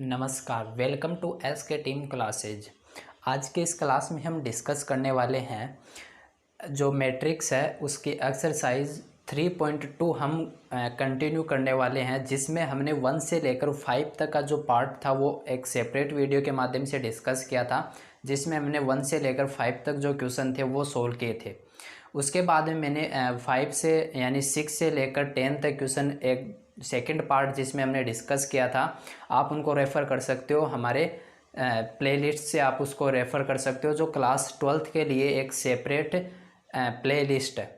नमस्कार, welcome to S के team classes. आज के इस क्लास में हम डिस्कस करने वाले हैं जो मैट्रिक्स है उसकी एक्सरसाइज 3.2 हम कंटिन्यू करने वाले हैं, जिसमें हमने 1 से लेकर 5 तक का जो पार्ट था वो एक सेपरेट वीडियो के माध्यम से डिस्कस किया था, जिसमें हमने 1 से लेकर 5 तक जो क्वेश्चन थे वो सोल्व किए थे। उसके बाद में मैंने 5 से यानी 6 से लेकर 10 तक क्वेश्चन एक सेकंड पार्ट जिसमें हमने डिस्कस किया था, आप उनको रेफ़र कर सकते हो। हमारे प्लेलिस्ट से आप उसको रेफ़र कर सकते हो, जो क्लास 12th के लिए एक सेपरेट प्लेलिस्ट है।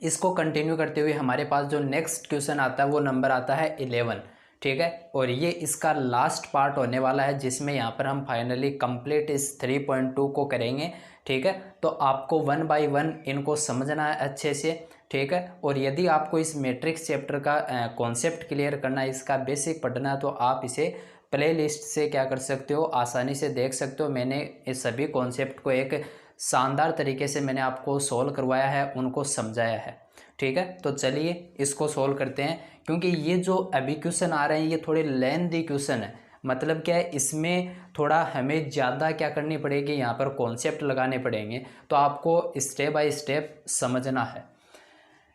इसको कंटिन्यू करते हुए हमारे पास जो नेक्स्ट क्वेश्चन आता है वो नंबर आता है 11, ठीक है। और ये इसका लास्ट पार्ट होने वाला है, जिसमें यहाँ पर हम फाइनली कंप्लीट इस 3.2 को करेंगे, ठीक है। तो आपको 1 बाय 1 इनको समझना है अच्छे से, ठीक है। और यदि आपको इस मैट्रिक्स चैप्टर का कॉन्सेप्ट क्लियर करना है, इसका बेसिक पढ़ना है, तो आप इसे प्लेलिस्ट से क्या कर सकते हो, आसानी से देख सकते हो। मैंने इस सभी कॉन्सेप्ट को एक शानदार तरीके से मैंने आपको सोल्व करवाया है, उनको समझाया है, ठीक है। तो चलिए इसको सोल्व करते हैं, क्योंकि ये जो अभी क्वेश्चन आ रहे हैं ये थोड़े लेंथी क्वेश्चन है। मतलब क्या है, इसमें थोड़ा हमें ज़्यादा क्या करनी पड़ेगी, यहाँ पर कॉन्सेप्ट लगाने पड़ेंगे, तो आपको स्टेप बाय स्टेप समझना है।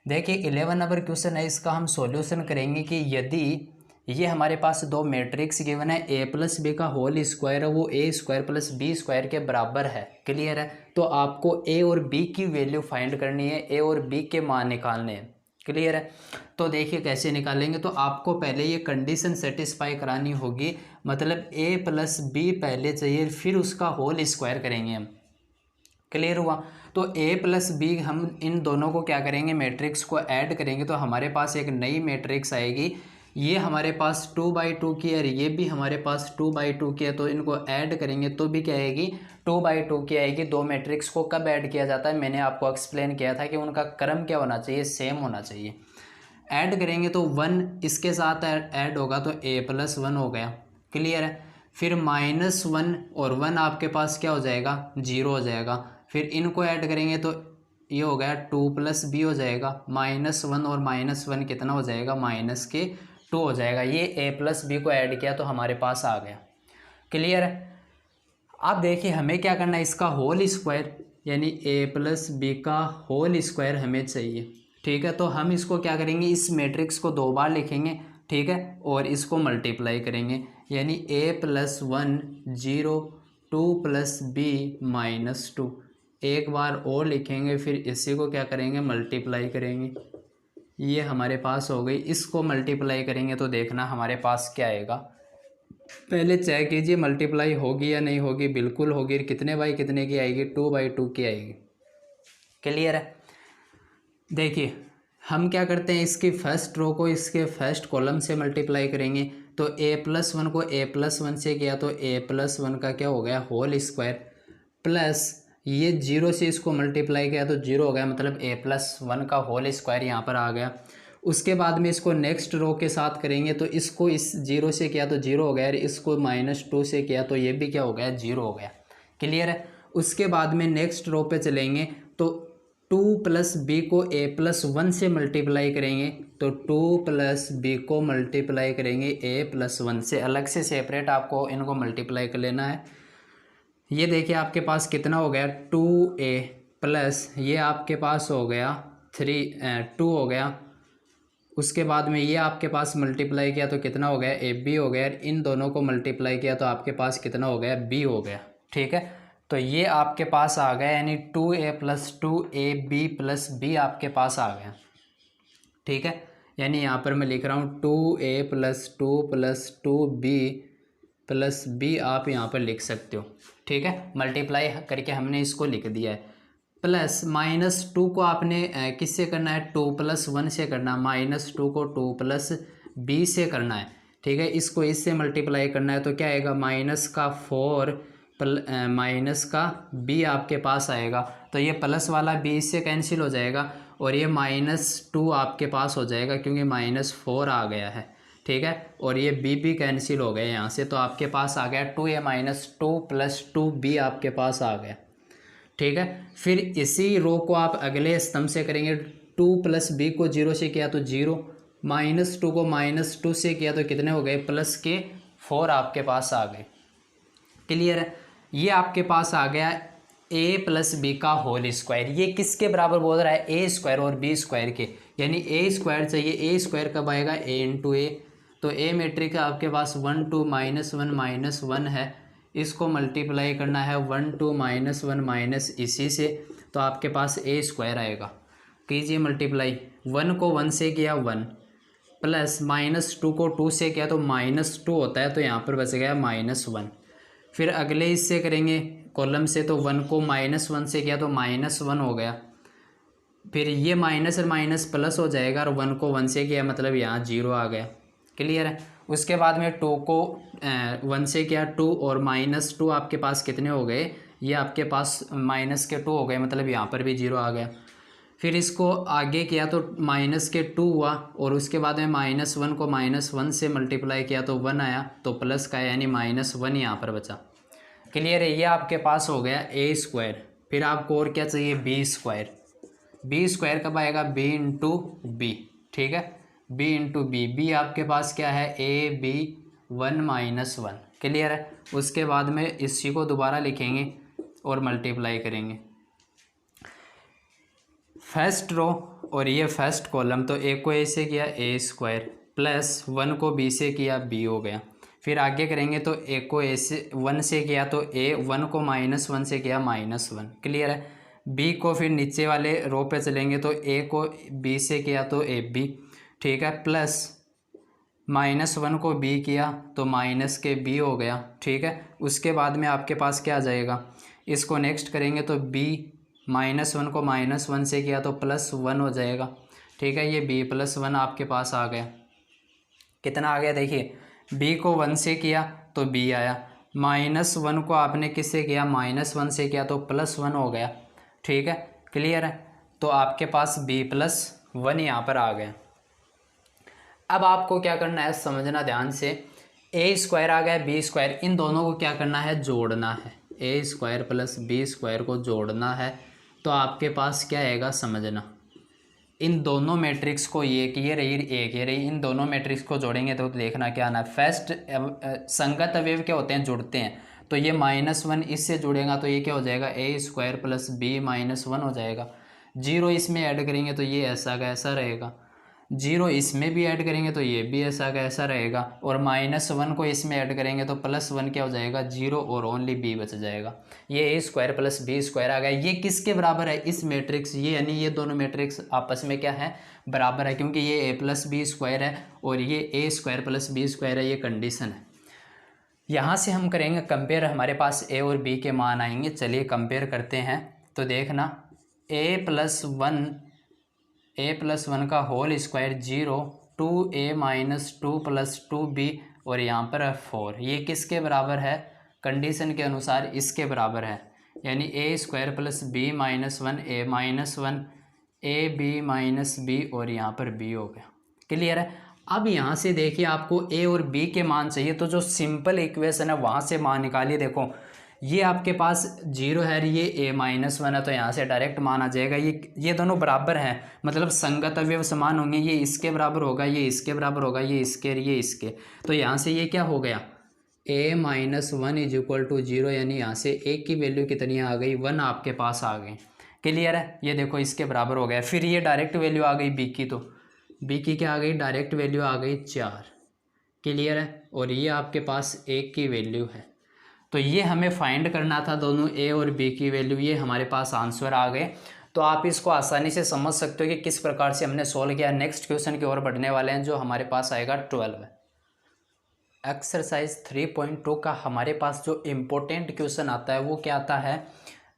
देखिए 11 नंबर क्वेश्चन है, इसका हम सॉल्यूशन करेंगे कि यदि ये हमारे पास दो मैट्रिक्स गिवन है, ए प्लस बी का होल स्क्वायर है वो ए स्क्वायर प्लस बी स्क्वायर के बराबर है, क्लियर है। तो आपको ए और बी की वैल्यू फाइंड करनी है, ए और बी के मान निकालने हैं, क्लियर है। तो देखिए कैसे निकालेंगे, तो आपको पहले ये कंडीशन सेटिस्फाई करानी होगी, मतलब ए प्लस बी पहले चाहिए, फिर उसका होल स्क्वायर करेंगे हम, क्लियर हुआ। तो a प्लस बी हम इन दोनों को क्या करेंगे, मैट्रिक्स को ऐड करेंगे, तो हमारे पास एक नई मैट्रिक्स आएगी। ये हमारे पास 2/2 की है और ये भी हमारे पास 2/2 की है, तो इनको ऐड करेंगे तो भी क्या आएगी, 2/2 की आएगी। दो मैट्रिक्स को कब ऐड किया जाता है, मैंने आपको एक्सप्लेन किया था कि उनका क्रम क्या होना चाहिए, सेम होना चाहिए। ऐड करेंगे तो 1 इसके साथ ऐड होगा तो a प्लस 1 हो गया, क्लियर है। फिर -1 और 1 आपके पास क्या हो जाएगा, 0 हो जाएगा। फिर इनको ऐड करेंगे तो ये हो गया 2 प्लस बी हो जाएगा, -1 और -1 कितना हो जाएगा, -2 हो जाएगा। ये a प्लस बी को ऐड किया तो हमारे पास आ गया, क्लियर है। अब देखिए हमें क्या करना है, इसका होल स्क्वायर यानी a प्लस बी का होल स्क्वायर हमें चाहिए, ठीक है। तो हम इसको क्या करेंगे, इस मैट्रिक्स को 2 बार लिखेंगे, ठीक है, और इसको मल्टीप्लाई करेंगे, यानी a प्लस 1 0 2 प्लस बी -2, एक बार और लिखेंगे, फिर इसी को क्या करेंगे, मल्टीप्लाई करेंगे। ये हमारे पास हो गई, इसको मल्टीप्लाई करेंगे तो देखना हमारे पास क्या आएगा। पहले चेक कीजिए मल्टीप्लाई होगी या नहीं होगी, बिल्कुल होगी। कितने बाई कितने की आएगी, 2/2 की आएगी, क्लियर है। देखिए हम क्या करते हैं, इसकी फर्स्ट रो को इसके फर्स्ट कॉलम से मल्टीप्लाई करेंगे, तो a प्लस 1 को a प्लस 1 से किया तो a प्लस 1 का क्या हो गया, होल स्क्वायर, प्लस ये 0 से इसको मल्टीप्लाई किया तो 0 हो गया, मतलब a प्लस 1 का होल स्क्वायर यहाँ पर आ गया। उसके बाद में इसको नेक्स्ट रो के साथ करेंगे, तो इसको इस 0 से किया तो 0 हो गया, और इसको -2 से किया तो ये भी क्या हो गया, 0 हो गया, क्लियर है। उसके बाद में नेक्स्ट रो पे चलेंगे, तो 2 प्लस बी को a प्लस 1 से मल्टीप्लाई करेंगे, तो 2 प्लस बी को मल्टीप्लाई करेंगे a प्लस 1 से, अलग से सेपरेट आपको इनको मल्टीप्लाई कर लेना है। ये देखिए आपके पास कितना हो गया, 2a प्लस ये आपके पास हो गया 2 हो गया। उसके बाद में ये आपके पास मल्टीप्लाई किया तो कितना हो गया, ए बी हो गया। इन दोनों को मल्टीप्लाई किया तो आपके पास कितना हो गया, बी हो गया, ठीक है। तो ये आपके पास आ गया, यानी 2a plus 2ab plus B आपके पास आ गया, ठीक है। यानी यहाँ पर मैं लिख रहा हूँ 2a plus 2 plus 2b plus B, आप यहाँ पर लिख सकते हो, ठीक है। मल्टीप्लाई करके हमने इसको लिख दिया है। प्लस -2 को आपने किससे करना है, 2 प्लस 1 से करना है, -2 को 2 प्लस बी से करना है, ठीक है। इसको इससे मल्टीप्लाई करना है तो क्या आएगा, -4 माइनस का बी आपके पास आएगा, तो ये प्लस वाला बी इससे कैंसिल हो जाएगा, और ये -2 आपके पास हो जाएगा क्योंकि -4 आ गया है, ठीक है। और ये बी भी कैंसिल हो गया यहाँ से, तो आपके पास आ गया 2a-2 प्लस 2b आपके पास आ गया, ठीक है। फिर इसी रो को आप अगले स्तंभ से करेंगे, 2 प्लस बी को 0 से किया तो 0, -2 को -2 से किया तो कितने हो गए, प्लस के 4 आपके पास आ गए। क्लियर है। ये आपके पास आ गया a प्लस बी का होल स्क्वायर। ये किसके बराबर बोल रहा है, ए स्क्वायर और बी स्क्वायर के, यानी ए स्क्वायर चाहिए। ए स्क्वायर कब आएगा, a इंटू ए। तो ए मैट्रिक्स आपके पास 1 2 -1 है, इसको मल्टीप्लाई करना है 1 2 -1 माइनस इसी से, तो आपके पास ए स्क्वायर आएगा। कीजिए मल्टीप्लाई, 1 को 1 से किया 1, प्लस -2 को 2 से किया तो -2 होता है, तो यहाँ पर बच गया -1। फिर अगले इससे करेंगे कॉलम से, तो 1 को -1 से किया तो -1 हो गया। फिर ये माइनस और माइनस प्लस हो जाएगा, और 1 को 1 से किया मतलब यहाँ 0 आ गया। क्लियर है। उसके बाद में 2 को 1 से किया 2, और -2 आपके पास कितने हो गए, ये आपके पास -2 हो गए, मतलब यहाँ पर भी 0 आ गया। फिर इसको आगे किया तो -2 हुआ, और उसके बाद में -1 को -1 से मल्टीप्लाई किया तो 1 आया, तो प्लस का यानी -1 यहाँ पर बचा। क्लियर है। ये आपके पास हो गया ए स्क्वायर। फिर आपको और क्या चाहिए, बी स्क्वायर। बी स्क्वायर कब आएगा, बी इंटू बी। ठीक है, बी इंटू बी। बी आपके पास क्या है, ए बी 1 -1। क्लियर है। उसके बाद में इसी को दोबारा लिखेंगे और मल्टीप्लाई करेंगे। फर्स्ट रो और ये फर्स्ट कॉलम, तो ए को ए से किया ए स्क्वायर, प्लस 1 को बी से किया बी हो गया। फिर आगे करेंगे तो ए को ए से 1 से किया तो ए, 1 को -1 से किया -1। क्लियर है। बी को फिर नीचे वाले रो पे चलेंगे तो ए को बी से किया तो ए बी। ठीक है, प्लस -1 को बी किया तो माइनस के बी हो गया। ठीक है। उसके बाद में आपके पास क्या आ जाएगा, इसको नेक्स्ट करेंगे तो बी -1 को -1 से किया तो +1 हो जाएगा। ठीक है, ये b +1 आपके पास आ गया। कितना आ गया देखिए, b को 1 से किया तो b आया, -1 को आपने किससे किया, -1 से किया तो +1 हो गया। ठीक है, क्लियर है। तो आपके पास b +1 यहाँ पर आ गया। अब आपको क्या करना है, समझना ध्यान से। ए स्क्वायर आ गया, बी स्क्वायर, इन दोनों को क्या करना है, जोड़ना है। ए स्क्वायर प्लस बी स्क्वायर को जोड़ना है, तो आपके पास क्या आएगा, समझना। इन दोनों मैट्रिक्स को, ये रही एक ये रही, इन दोनों मैट्रिक्स को जोड़ेंगे तो देखना क्या आना है। फर्स्ट संगत अवयव क्या होते हैं, जुड़ते हैं। तो ये -1 इससे जुड़ेगा तो ये क्या हो जाएगा, ए स्क्वायर प्लस बी -1 हो जाएगा। 0 इसमें ऐड करेंगे तो ये ऐसा का ऐसा रहेगा। 0 इसमें भी ऐड करेंगे तो ये भी ऐसा का ऐसा रहेगा। और -1 को इसमें ऐड करेंगे तो +1 क्या हो जाएगा, 0 और ओनली b बच जाएगा। ये ए स्क्वायर प्लस बी स्क्वायर आ गया। ये किसके बराबर है, इस मैट्रिक्स, ये यानी ये दोनों मैट्रिक्स आपस में क्या है, बराबर है, क्योंकि ये ए प्लस बी स्क्वायर है और ये ए स्क्वायर प्लस बी स्क्वायर है। ये कंडीशन है। यहाँ से हम करेंगे कंपेयर, हमारे पास ए और बी के मान आएंगे। चलिए कंपेयर करते हैं। तो देखना, ए प्लस वन का होल स्क्वायर 0, 2a - 2 + 2b, और यहाँ पर है 4। ये किसके बराबर है, कंडीशन के अनुसार इसके बराबर है, यानी A square plus B -1 A -1 A B -b, और यहाँ पर b हो गया। क्लियर है। अब यहाँ से देखिए, आपको a और b के मान चाहिए, तो जो सिंपल इक्वेशन है वहाँ से मान निकालिए। देखो, ये आपके पास 0 है, ये a -1 है, तो यहाँ से डायरेक्ट मान आ जाएगा। ये दोनों बराबर हैं, मतलब संगत अवयव समान होंगे। ये इसके बराबर होगा, ये इसके बराबर होगा, ये इसके। तो यहाँ से ये क्या हो गया, a - 1 = 0, यानी यहाँ से a की वैल्यू कितनी आ गई, 1 आपके पास आ गई। क्लियर है। ये देखो इसके बराबर हो गया। फिर ये डायरेक्ट वैल्यू आ गई b की, तो b की क्या आ गई, डायरेक्ट वैल्यू आ गई 4। क्लियर है। और ये आपके पास 1 की वैल्यू है। तो ये हमें फाइंड करना था, दोनों ए और बी की वैल्यू। ये हमारे पास आंसर आ गए। तो आप इसको आसानी से समझ सकते हो कि किस प्रकार से हमने सॉल्व किया। नेक्स्ट क्वेश्चन की ओर बढ़ने वाले हैं, जो हमारे पास आएगा 12। एक्सरसाइज 3.2 का हमारे पास जो इम्पोर्टेंट क्वेश्चन आता है वो क्या आता है,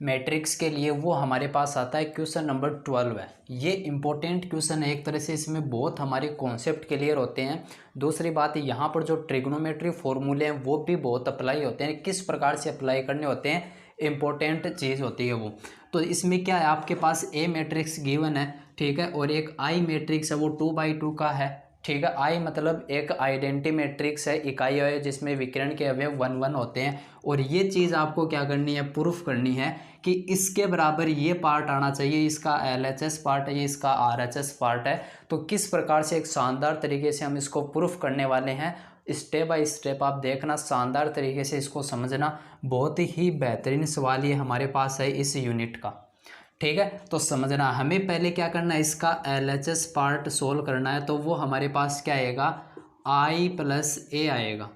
मैट्रिक्स के लिए, वो हमारे पास आता है क्वेश्चन नंबर 12 है। ये इम्पोर्टेंट क्वेश्चन है एक तरह से, इसमें बहुत हमारे कॉन्सेप्ट क्लियर होते हैं। दूसरी बात, यहाँ पर जो ट्रिग्नोमेट्री फॉर्मूले हैं वो भी बहुत अप्लाई होते हैं, किस प्रकार से अप्लाई करने होते हैं, इम्पोर्टेंट चीज़ होती है वो। तो इसमें क्या है, आपके पास ए मैट्रिक्स गिवन है, ठीक है, और एक आई मैट्रिक्स है, वो 2×2 का है। ठीक है, आई मतलब एक आइडेंटिटी मैट्रिक्स है, इकाई है, जिसमें विकर्ण के अवयव 1 1 होते हैं। और ये चीज़ आपको क्या करनी है, प्रूफ करनी है कि इसके बराबर ये पार्ट आना चाहिए, इसका LHS पार्ट है, ये इसका RHS पार्ट है। तो किस प्रकार से एक शानदार तरीके से हम इसको प्रूफ करने वाले हैं, स्टेप बाय स्टेप आप देखना, शानदार तरीके से इसको समझना। बहुत ही बेहतरीन सवाल ये हमारे पास है इस यूनिट का, ठीक है। तो समझना, हमें पहले क्या करना है, इसका LHS पार्ट सोल्व करना है। तो वो हमारे पास क्या आएगा, I प्लस ए आएगा।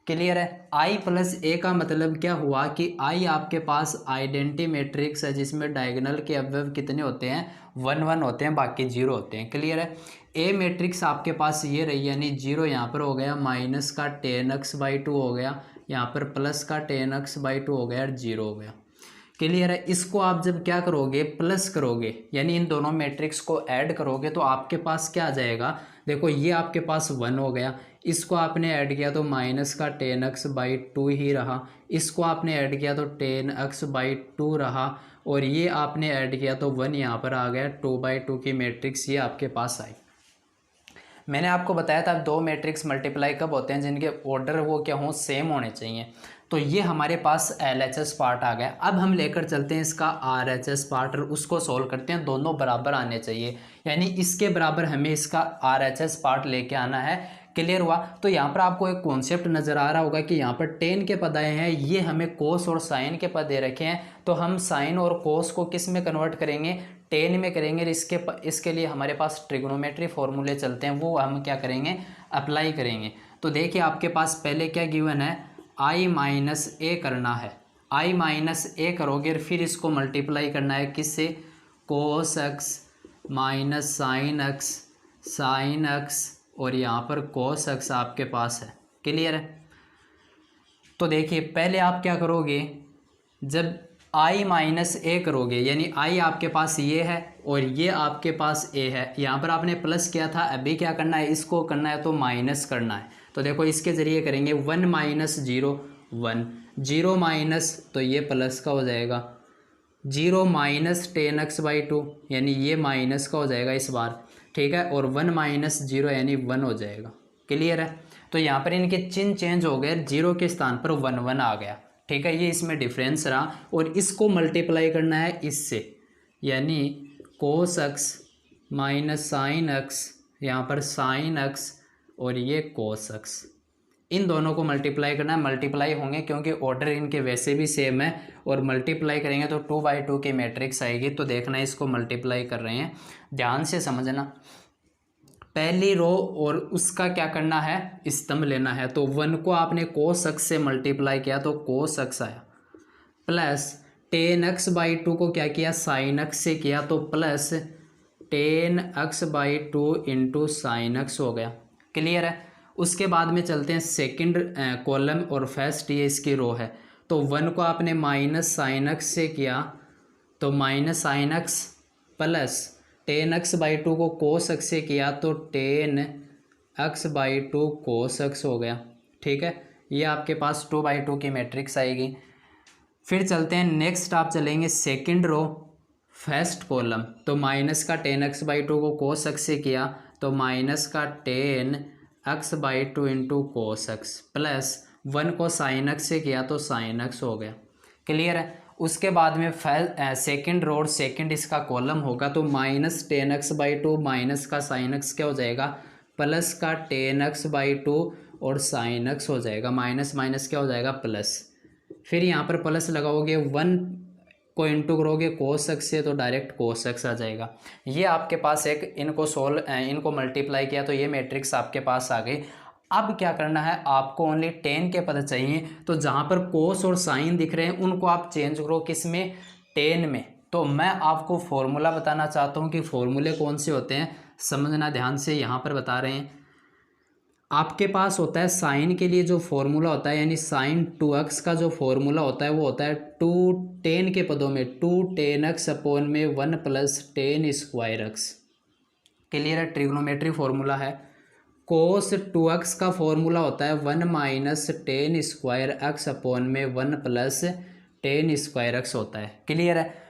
क्लियर है। I प्लस ए का मतलब क्या हुआ कि I आपके पास आइडेंटिटी मैट्रिक्स है जिसमें डायगोनल के अवयव कितने होते हैं, 1 1 होते हैं, बाकी 0 होते हैं। क्लियर है। ए मैट्रिक्स आपके पास ये रही, यानी 0 यहाँ पर हो गया, माइनस का tan x/2 हो गया, यहाँ पर प्लस का tan x/2 हो गया और 0 हो गया। क्लियर है। इसको आप जब क्या करोगे, प्लस करोगे, यानी इन दोनों मैट्रिक्स को ऐड करोगे तो आपके पास क्या आ जाएगा, देखो ये आपके पास 1 हो गया, इसको आपने ऐड किया तो माइनस का tan x/2 ही रहा, इसको आपने ऐड किया तो tan x/2 रहा, और ये आपने ऐड किया तो 1 यहाँ पर आ गया, 2/2 की मैट्रिक्स ये आपके पास आई। मैंने आपको बताया था दो मैट्रिक्स मल्टीप्लाई कब होते हैं, जिनके ऑर्डर वो क्या हों, सेम होने चाहिए। तो ये हमारे पास LHS पार्ट आ गया। अब हम लेकर चलते हैं इसका RHS पार्ट और उसको सोल्व करते हैं, दोनों बराबर आने चाहिए, यानी इसके बराबर हमें इसका RHS पार्ट लेके आना है। क्लियर हुआ। तो यहाँ पर आपको एक कॉन्सेप्ट नज़र आ रहा होगा कि यहाँ पर tan के पद आए हैं, ये हमें कोस और साइन के पद दे रखे हैं, तो हम साइन और कोस को किस में कन्वर्ट करेंगे, tan में करेंगे। इसके लिए हमारे पास ट्रिग्नोमेट्री फॉर्मूले चलते हैं, वो हम क्या करेंगे, अप्लाई करेंगे। तो देखिए आपके पास पहले क्या गिवन है, I माइनस ए करना है, I माइनस ए करोगे और फिर इसको मल्टीप्लाई करना है किससे, cos x minus sine x और यहाँ पर कोस एक्स आपके पास है। क्लियर है। तो देखिए पहले आप क्या करोगे, जब I माइनस ए करोगे, यानी I आपके पास ये है और ये आपके पास ए है, यहाँ पर आपने प्लस किया था, अभी क्या करना है, इसको करना है तो माइनस करना है। तो देखो इसके ज़रिए करेंगे, 1 माइनस 0 1, 0 माइनस तो ये प्लस का हो जाएगा, 0 माइनस tan x/2 यानी ये माइनस का हो जाएगा इस बार, ठीक है, और 1 माइनस 0 यानी 1 हो जाएगा। क्लियर है। तो यहाँ पर इनके चिन्ह चेंज हो गए, 0 के स्थान पर 1 1 आ गया, ठीक है, ये इसमें डिफरेंस रहा। और इसको मल्टीप्लाई करना है इससे, यानी cos x minus sine x, यहाँ पर साइन एक्स और ये कोस एक्स, इन दोनों को मल्टीप्लाई करना है। मल्टीप्लाई होंगे क्योंकि ऑर्डर इनके वैसे भी सेम है, और मल्टीप्लाई करेंगे तो 2/2 की मैट्रिक्स आएगी। तो देखना इसको मल्टीप्लाई कर रहे हैं, ध्यान से समझना। पहली रो और उसका क्या करना है, स्तंभ लेना है। तो 1 को आपने कोस एक्स से मल्टीप्लाई किया तो कोस एक्स आया, प्लस tan x/2 को क्या किया, साइन एक्स से किया तो plus tan x/2 into sine x हो गया। क्लियर है। उसके बाद में चलते हैं सेकंड कॉलम और फर्स्ट ये इसकी रो है। तो 1 को आपने माइनस साइन एक्स से किया तो minus sine x, plus tan x/2 को कोस एक्स से किया तो tan x/2 कोस एक्स हो गया। ठीक है, ये आपके पास 2/2 की मैट्रिक्स आएगी। फिर चलते हैं नेक्स्ट, आप चलेंगे सेकंड रो फर्स्ट कॉलम। तो माइनस का tan x/2 को कोस एक्स से किया तो माइनस का tan x/2 into cos x, plus 1 को साइन एक्स से किया तो साइन एक्स हो गया। क्लियर है। उसके बाद में सेकंड रो और सेकंड इसका कॉलम होगा तो माइनस tan x/2 माइनस का साइन एक्स क्या हो जाएगा, प्लस का tan x/2 और साइन एक्स हो जाएगा, माइनस माइनस क्या हो जाएगा, प्लस। फिर यहाँ पर प्लस लगाओगे, 1 को इंटू करोगे कोस एक्स से तो डायरेक्ट कोस एक्स आ जाएगा। ये आपके पास एक इनको मल्टीप्लाई किया तो ये मैट्रिक्स आपके पास आ गई। अब क्या करना है, आपको ओनली tan के पद चाहिए। तो जहाँ पर कोस और साइन दिख रहे हैं उनको आप चेंज करो किस में, tan में। तो मैं आपको फॉर्मूला बताना चाहता हूँ कि फॉर्मूले कौन से होते हैं, समझना ध्यान से। यहाँ पर बता रहे हैं, आपके पास होता है साइन के लिए जो फॉर्मूला होता है, यानी साइन 2x का जो फॉर्मूला होता है वो होता है 2 tan के पदों में 2 tan x अपॉन में 1 plus tan square x. Clear है, ट्रिग्नोमेट्री फॉर्मूला है। कोस 2x का फॉर्मूला होता है 1 minus tan square x upon में 1 प्लस tan स्क्वायर एक्स होता है। क्लियर है।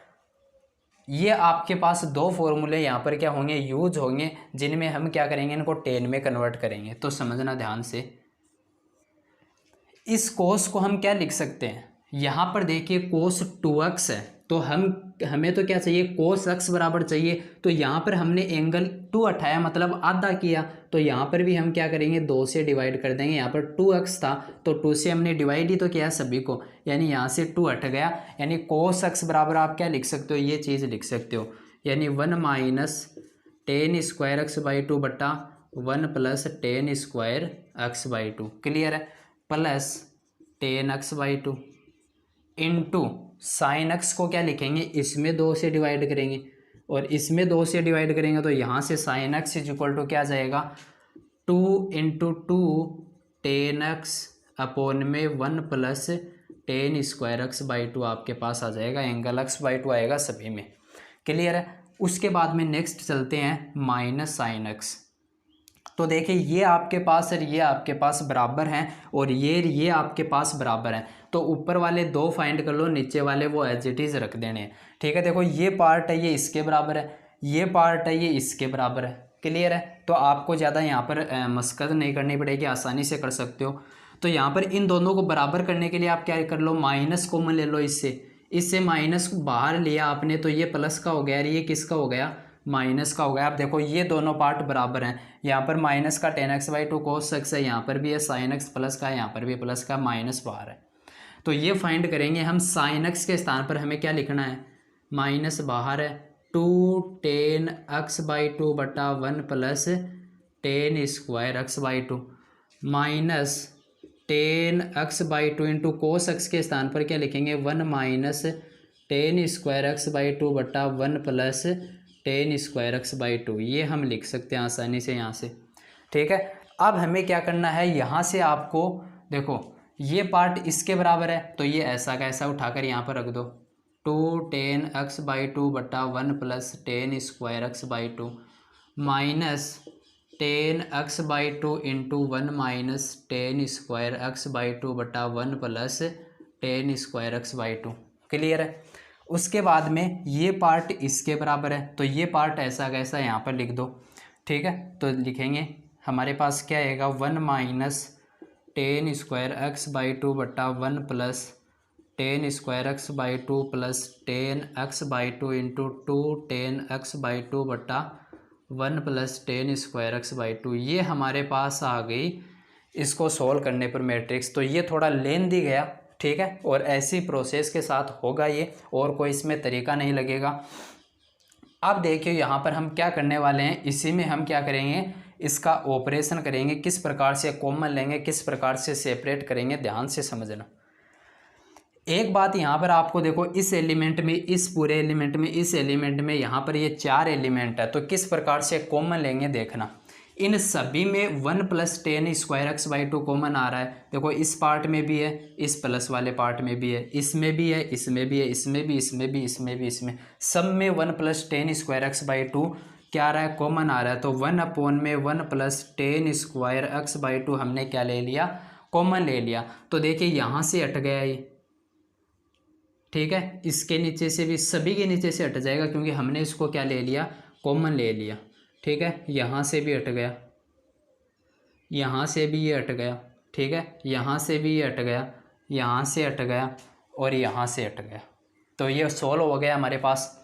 ये आपके पास दो फॉर्मूले यहाँ पर क्या होंगे, यूज होंगे, जिनमें हम क्या करेंगे, इनको tan में कन्वर्ट करेंगे। तो समझना ध्यान से। इस कोस को हम क्या लिख सकते हैं, यहाँ पर देखिए कोस 2x है तो हमें तो क्या चाहिए, कोस एक्स बराबर चाहिए। तो यहाँ पर हमने एंगल 2 हटाया, मतलब आधा किया। तो यहाँ पर भी हम क्या करेंगे, 2 से डिवाइड कर देंगे। यहाँ पर 2x था तो 2 से हमने डिवाइड ही तो किया सभी को, यानी यहाँ से 2 हट गया। यानी कोस एक्स बराबर आप क्या लिख सकते हो, ये चीज़ लिख सकते हो, यानी 1 minus tan square X by 2 बटा 1 plus tan square X by 2। Clear है, plus tan X by 2 into sine X को क्या लिखेंगे, इसमें 2 से डिवाइड करेंगे और इसमें 2 से डिवाइड करेंगे। तो यहाँ से sine x is equal to क्या जाएगा, 2 इंटू 2 टेन एक्स अपॉन में 1 plus tan square X by 2 आपके पास आ जाएगा। एंगल एक्स बाई 2 आएगा सभी में। क्लियर है। उसके बाद में नेक्स्ट चलते हैं माइनस साइन एक्स। तो देखिए ये आपके पास और ये आपके पास बराबर हैं और ये आपके पास बराबर हैं। तो ऊपर वाले 2 फाइंड कर लो, नीचे वाले वो एज इट इज़ रख देने हैं। ठीक है, देखो ये पार्ट है ये इसके बराबर है, ये पार्ट है ये इसके बराबर है। क्लियर है, तो आपको ज़्यादा यहाँ पर मशक्क़त नहीं करनी पड़ेगी, आसानी से कर सकते हो। तो यहाँ पर इन दोनों को बराबर करने के लिए आप क्या कर लो, माइनस कॉमन ले लो। इससे माइनस बाहर लिया आपने तो ये प्लस का हो गया और ये किसका हो गया, माइनस का हो गया। आप देखो ये दोनों पार्ट बराबर हैं। यहाँ पर माइनस का ten X by 2 cos x है, यहाँ पर भी है साइन एक्स प्लस का, यहाँ पर भी प्लस का, माइनस बाहर है। तो ये फाइंड करेंगे हम, साइन एक्स के स्थान पर हमें क्या लिखना है, माइनस बाहर है, 2 टेन एक्स बाई 2 बटा 1 plus tan square X by 2 minus ten X by 2 into cos x के स्थान पर क्या लिखेंगे, 1 minus tan square X by 2 बटा 1 plus tan square X by 2। ये हम लिख सकते हैं आसानी से यहाँ से। ठीक है, अब हमें क्या करना है, यहाँ से आपको देखो ये पार्ट इसके बराबर है तो ये ऐसा का ऐसा उठाकर यहाँ पर रख दो, 2 टेन एक्स बाई 2 बटा 1 plus tan square X by 2 minus ten X by 2 into 1 minus tan square X by 2 बटा 1 plus tan square X by 2। Clear है। उसके बाद में ये पार्ट इसके बराबर है तो ये पार्ट ऐसा कैसा यहाँ पर लिख दो। ठीक है, तो लिखेंगे हमारे पास क्या आएगा, 1 minus tan square X by 2 बटा 1 plus tan square X by 2 plus tan X by 2 into 2 ten X by 2 बटा 1 plus tan square X by 2। ये हमारे पास आ गई इसको सॉल्व करने पर मैट्रिक्स। तो ये थोड़ा लेंदी गया, ठीक है, और ऐसी प्रोसेस के साथ होगा ये, और कोई इसमें तरीका नहीं लगेगा। अब देखिए यहाँ पर हम क्या करने वाले हैं, इसी में हम क्या करेंगे, इसका ऑपरेशन करेंगे, किस प्रकार से कॉमन लेंगे, किस प्रकार से सेपरेट करेंगे, ध्यान से समझना। एक बात यहाँ पर आपको देखो, इस एलिमेंट में, इस पूरे एलिमेंट में, इस एलिमेंट में यहाँ पर ये 4 एलिमेंट है, तो किस प्रकार से कॉमन लेंगे देखना। इन सभी में 1 plus tan square X by 2 common आ रहा है। देखो इस पार्ट में भी है, इस प्लस वाले पार्ट में भी है, इसमें भी है, इसमें भी है, इसमें भी, इसमें भी, इसमें भी, इसमें सब में 1 plus tan square X by 2 क्या आ रहा है, कॉमन आ रहा है। तो 1 अपॉन में 1 plus tan square X by 2 हमने क्या ले लिया, कॉमन ले लिया। तो देखिए यहाँ से हट गया ये, ठीक है, इसके नीचे से भी, सभी के नीचे से हट जाएगा क्योंकि हमने इसको क्या ले लिया, कॉमन ले लिया। ठीक है, यहाँ से भी हट गया, यहाँ से भी ये हट गया, ठीक है, यहाँ से भी ये हट गया, यहाँ से हट गया और यहाँ से हट गया। तो ये सोल्व हो गया हमारे पास।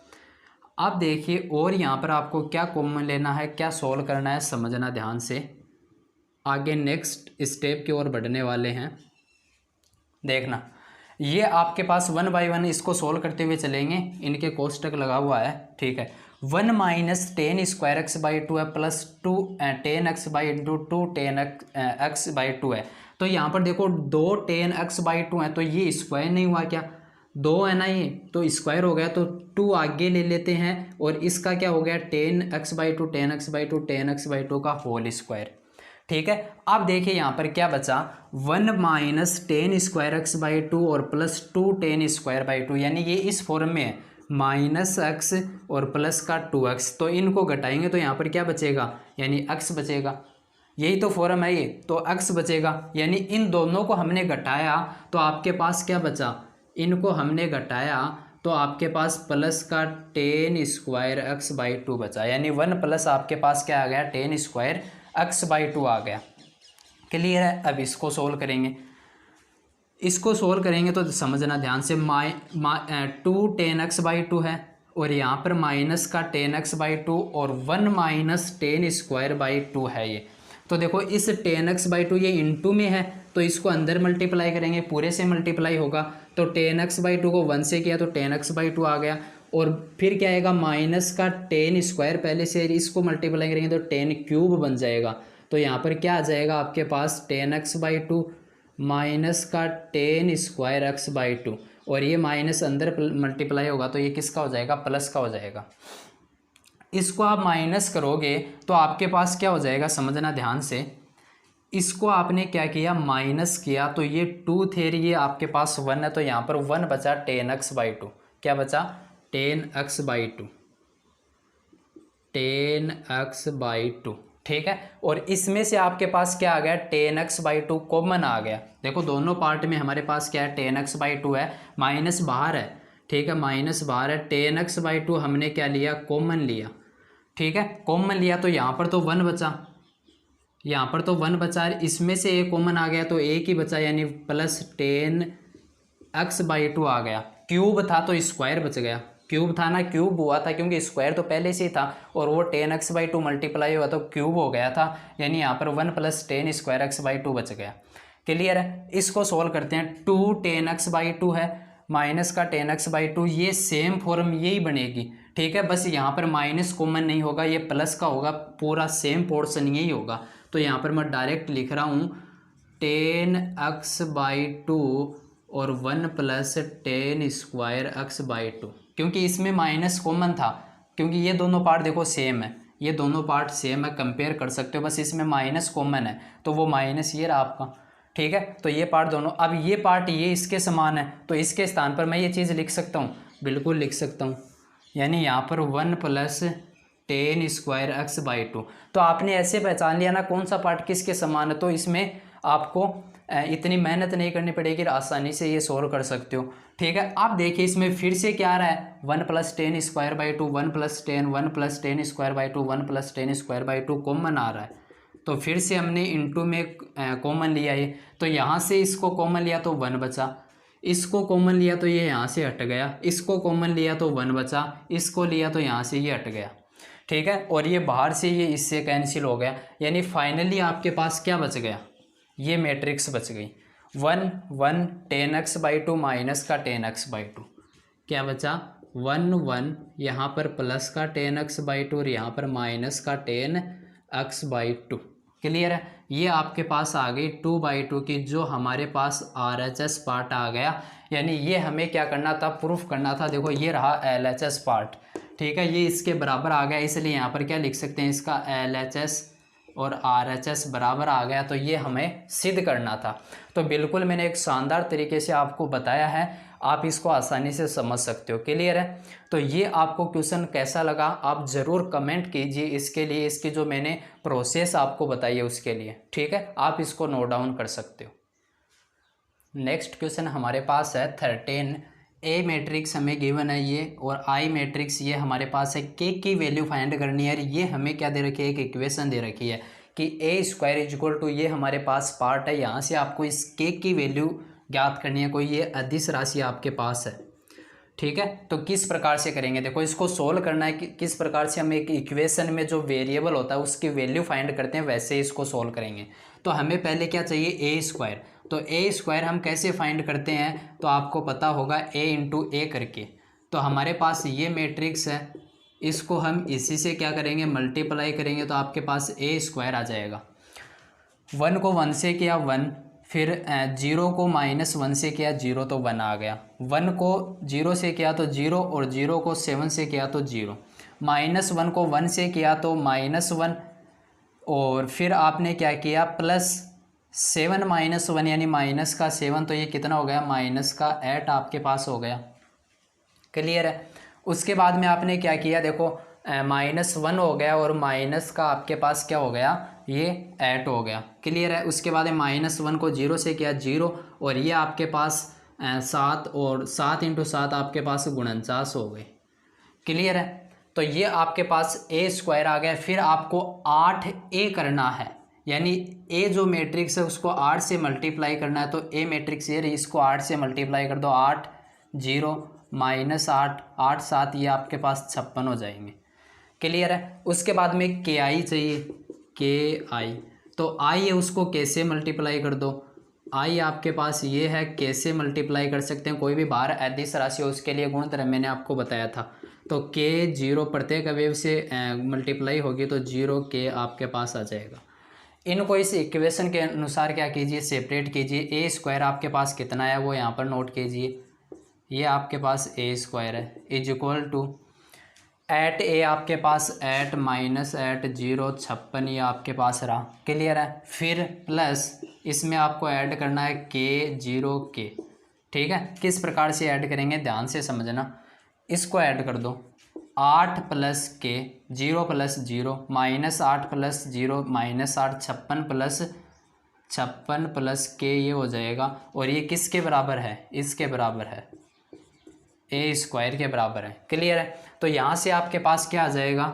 अब देखिए और यहाँ पर आपको क्या कॉमन लेना है, क्या सोल्व करना है, समझना ध्यान से। आगे नेक्स्ट स्टेप की ओर बढ़ने वाले हैं। देखना ये आपके पास 1 बाई 1 इसको सोल्व करते हुए चलेंगे, इनके कोष्टक लगा हुआ है। ठीक है, 1 minus tan square X by 2 है plus 2 ten X by into 2 ten X by 2 है। तो यहाँ पर देखो 2 टेन एक्स बाई 2 है तो ये स्क्वायर नहीं हुआ क्या, 2 है ना ये, तो स्क्वायर हो गया, तो 2 आगे ले लेते हैं और इसका क्या हो गया, ten X by 2 ten X by 2 ten X by 2 का होल स्क्वायर। ठीक है, अब देखिए यहाँ पर क्या बचा, 1 minus tan square X by 2 और प्लस 2 टेन स्क्वायर बाई 2, यानी ये इस फॉर्म में है, माइनस एक्स और प्लस का 2x। तो इनको घटाएंगे तो यहाँ पर क्या बचेगा, यानी x बचेगा, यही तो फॉर्म है ये, तो x बचेगा। यानी इन दोनों को हमने घटाया तो आपके पास क्या बचा, इनको हमने घटाया तो आपके पास प्लस का टेन स्क्वायर एक्स बाई 2 बचा, यानी 1 प्लस आपके पास क्या आ गया, टेन स्क्वायर एक्स बाई 2 आ गया। क्लियर है। अब इसको सोल्व करेंगे। इसको सोल्व करेंगे तो समझना ध्यान से, 2 tan x बाई 2 है और यहाँ पर माइनस का tan x बाई 2 और 1 माइनस tan स्क्वायर बाई 2 है ये। तो देखो इस tan x बाई 2 ये इनटू में है तो इसको अंदर मल्टीप्लाई करेंगे, पूरे से मल्टीप्लाई होगा। तो tan x बाई 2 को 1 से किया तो tan x बाई 2 आ गया। और फिर क्या आएगा, माइनस का tan स्क्वायर, पहले से इसको मल्टीप्लाई करेंगे तो tan क्यूब बन जाएगा। तो यहाँ पर क्या आ जाएगा आपके पास, tan x बाई 2 माइनस का tan स्क्वायर x बाई 2 और ये माइनस अंदर मल्टीप्लाई होगा तो ये किसका हो जाएगा, प्लस का हो जाएगा। इसको आप माइनस करोगे तो आपके पास क्या हो जाएगा, समझना ध्यान से। इसको आपने क्या किया, माइनस किया तो ये 2 थे, ये आपके पास 1 है तो यहाँ पर 1 बचा tan x बाई 2। क्या बचा, tan x by 2, tan x by 2, ठीक है। और इसमें से आपके पास क्या आ गया, tan x बाई 2 कॉमन आ गया। देखो दोनों पार्ट में हमारे पास क्या है, tan x बाई 2 है, माइनस बाहर है, ठीक है, माइनस बाहर है। tan x बाई 2 हमने क्या लिया, कॉमन लिया, ठीक है, कॉमन लिया तो यहाँ पर तो 1 बचा, यहाँ पर तो 1 बचा, इसमें से एक कॉमन आ गया तो एक ही बचा, यानी प्लस tan x बाई 2 आ गया। क्यूब था तो स्क्वायर बच गया, क्यूब था ना, क्यूब हुआ था क्योंकि स्क्वायर तो पहले से ही था और वो tan x बाई 2 मल्टीप्लाई हुआ तो क्यूब हो गया था, यानी यहाँ पर 1 plus tan square x by 2 बच गया। क्लियर है। इसको सोल्व करते हैं। 2 tan x बाई 2 है माइनस का tan x बाई 2, ये सेम फॉर्म यही बनेगी, ठीक है, बस यहाँ पर माइनस कॉमन नहीं होगा, ये प्लस का होगा, पूरा सेम पोर्शन यही होगा। तो यहाँ पर मैं डायरेक्ट लिख रहा हूँ tan x बाई 2 और 1 plus tan square x by 2, क्योंकि इसमें माइनस कॉमन था, क्योंकि ये दोनों पार्ट देखो सेम है, ये दोनों पार्ट सेम है, कंपेयर कर सकते हो, बस इसमें माइनस कॉमन है तो वो माइनस ये रहा आपका, ठीक है। तो ये पार्ट दोनों, अब ये पार्ट ये इसके समान है तो इसके स्थान पर मैं ये चीज़ लिख सकता हूँ, बिल्कुल लिख सकता हूँ, यानी यहाँ पर 1 plus tan square x by 2। तो आपने ऐसे पहचान लिया ना कौन सा पार्ट किसके समान है, तो इसमें आपको इतनी मेहनत नहीं करनी पड़ेगी, आसानी से ये सोल्व कर सकते हो, ठीक है। आप देखिए इसमें फिर से क्या आ रहा है, 1 plus tan square by 2, 1 plus tan square by 2, 1 plus tan square by 2 common आ रहा है, तो फिर से हमने इनटू में कॉमन लिया है, तो यहाँ से इसको कॉमन लिया तो 1 बचा, इसको कॉमन लिया तो ये यहाँ से हट गया, इसको कॉमन लिया तो 1 बचा, इसको लिया तो यहाँ से ये हट गया, ठीक है। और ये बाहर से ये इससे कैंसिल हो गया, यानी फाइनली आपके पास क्या बच गया, ये मैट्रिक्स बच गई। 1 1 tan x बाई 2 माइनस का tan x बाई 2, क्या बचा 1 1, यहाँ पर प्लस का tan x बाई 2 और यहाँ पर माइनस का tan x बाई 2। क्लियर है। ये आपके पास आ गई 2 बाई 2 की, जो हमारे पास RHS पार्ट आ गया, यानी ये हमें क्या करना था, प्रूफ करना था। देखो ये रहा LHS पार्ट, ठीक है, ये इसके बराबर आ गया, इसलिए यहाँ पर क्या लिख सकते हैं, इसका LHS और RHS बराबर आ गया, तो ये हमें सिद्ध करना था। तो बिल्कुल मैंने एक शानदार तरीके से आपको बताया है, आप इसको आसानी से समझ सकते हो। क्लियर है। तो ये आपको क्वेश्चन कैसा लगा आप ज़रूर कमेंट कीजिए, इसके लिए इसकी जो मैंने प्रोसेस आपको बताई है उसके लिए, ठीक है, आप इसको नोट डाउन कर सकते हो। नेक्स्ट क्वेश्चन हमारे पास है 13। ए मैट्रिक्स हमें गिवन है ये, और आई मैट्रिक्स ये हमारे पास है, के की वैल्यू फाइंड करनी है। ये हमें क्या दे रखी है, एक इक्वेशन दे रखी है कि ए स्क्वायर इज इक्वल टू, ये हमारे पास पार्ट है, यहाँ से आपको इस के की वैल्यू ज्ञात करनी है, कोई ये अदिश राशि आपके पास है, ठीक है। तो किस प्रकार से करेंगे, देखो इसको सोल्व करना है कि किस प्रकार से हम एक इक्वेशन में जो वेरिएबल होता है उसकी वैल्यू फाइंड करते हैं, वैसे इसको सोल्व करेंगे। तो हमें पहले क्या चाहिए, ए स्क्वायर। तो ए स्क्वायर हम कैसे फाइंड करते हैं, तो आपको पता होगा ए इंटू ए करके। तो हमारे पास ये मैट्रिक्स है, इसको हम इसी से क्या करेंगे, मल्टीप्लाई करेंगे, तो आपके पास ए स्क्वायर आ जाएगा। 1 को 1 से किया 1, फिर 0 को -1 से किया 0, तो 1 आ गया। 1 को 0 से किया तो 0, और 0 को 7 से किया तो 0। -1 को 1 से किया तो -1, और फिर आपने क्या किया, +7 -1 यानी माइनस का 7, तो ये कितना हो गया, -8 आपके पास हो गया। क्लियर है। उसके बाद में आपने क्या किया, देखो -1 हो गया और माइनस का आपके पास क्या हो गया, ये 8 हो गया। क्लियर है। उसके बाद -1 को 0 से किया 0, और ये आपके पास 7, और 7 × 7 आपके पास 49 हो गए। क्लियर है। तो ये आपके पास ए स्क्वायर आ गया। फिर आपको 8a करना है, यानी ए जो मैट्रिक्स है उसको 8 से मल्टीप्लाई करना है, तो ए मैट्रिक्स ये रही, इसको 8 से मल्टीप्लाई कर दो, 8 0 -8 8 7, ये आपके पास 56 हो जाएंगे। क्लियर है। उसके बाद में के आई चाहिए, के आई, तो आई है उसको कैसे मल्टीप्लाई कर दो, आई आपके पास ये है, कैसे मल्टीप्लाई कर सकते हैं, कोई भी बाहर अदिश राशि हो उसके लिए गुणनफल मैंने आपको बताया था। तो के 0 प्रत्येक अवयव से मल्टीप्लाई होगी तो 0 के आपके पास आ जाएगा। इनको इस इक्वेशन के अनुसार क्या कीजिए, सेपरेट कीजिए। ए स्क्वायर आपके पास कितना है वो यहाँ पर नोट कीजिए, ये आपके पास ए स्क्वायर है, इज इक्वल टू एट ए आपके पास एट माइनस एट 0 56, ये आपके पास रहा। क्लियर है। फिर प्लस इसमें आपको ऐड करना है के 0 के। ठीक है, किस प्रकार से ऐड करेंगे ध्यान से समझना। इसको ऐड कर दो, 8 प्लस के 0 प्लस 0 -8 प्लस 0 -8 56 प्लस के, ये हो जाएगा। और ये किसके बराबर है, इसके बराबर है, ए स्क्वायर के बराबर है। क्लियर है। तो यहाँ से आपके पास क्या आ जाएगा,